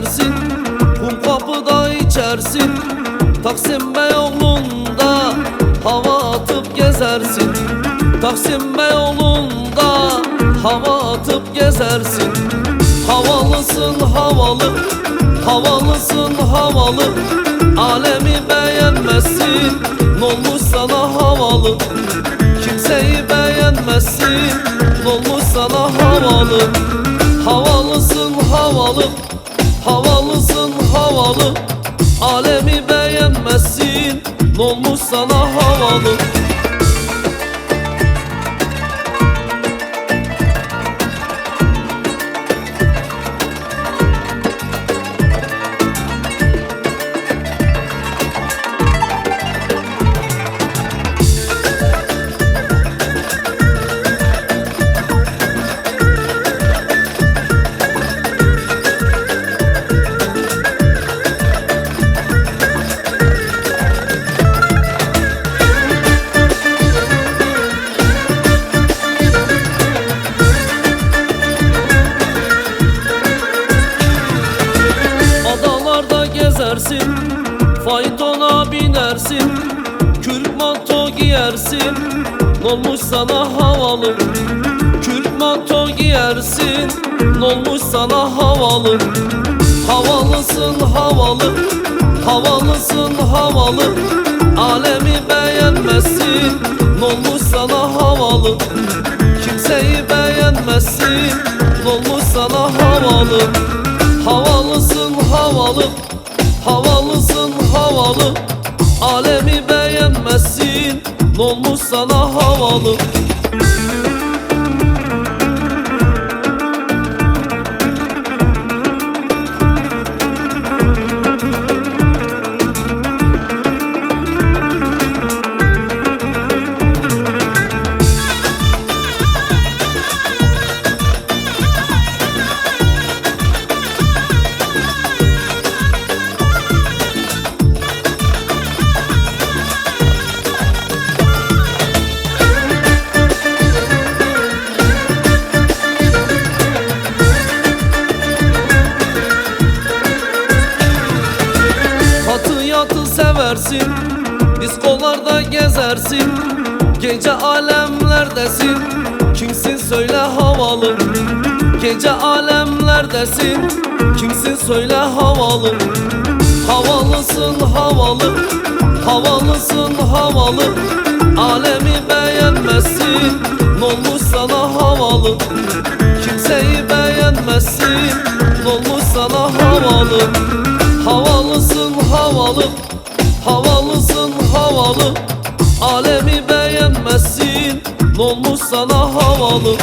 gezersin, kum kapıda içersin. Taksim Beyoğlu'nda hava atıp gezersin. Taksim Beyoğlu'nda hava atıp gezersin. Havalısın havalı, havalısın havalı. Alemi beğenmezsin, n'olmuş sana havalı. Kimseyi beğenmezsin, n'olmuş sana havalı. Havalısın havalı, havalısın havalı. Alemi beğenmezsin, n'olmuş sana havalı. Faytona binersin, kürk manto giyersin, n'olmuş sana havalı. Kürk manto giyersin, n'olmuş sana havalı. Havalısın havalı, havalısın havalı. Alemi beğenmezsin, n'olmuş sana havalı. Kimseyi beğenmezsin, n'olmuş sana havalı. Havalısın havalı, havalısın havalı. Alemi beğenmezsin, n'olmuş sana havalı. Seversin, diskolarda gezersin. Gece alemlerdesin, kimsin söyle havalı. Gece alemlerdesin, kimsin söyle havalı. Havalısın havalı, havalısın havalı. Alemi beğenmezsin, n'olmuş sana havalı. Kimseyi beğenmezsin, n'olmuş sana havalı. Havalısın havalı, havalısın havalı. Alemi beğenmezsin, n'olmuş sana havalı.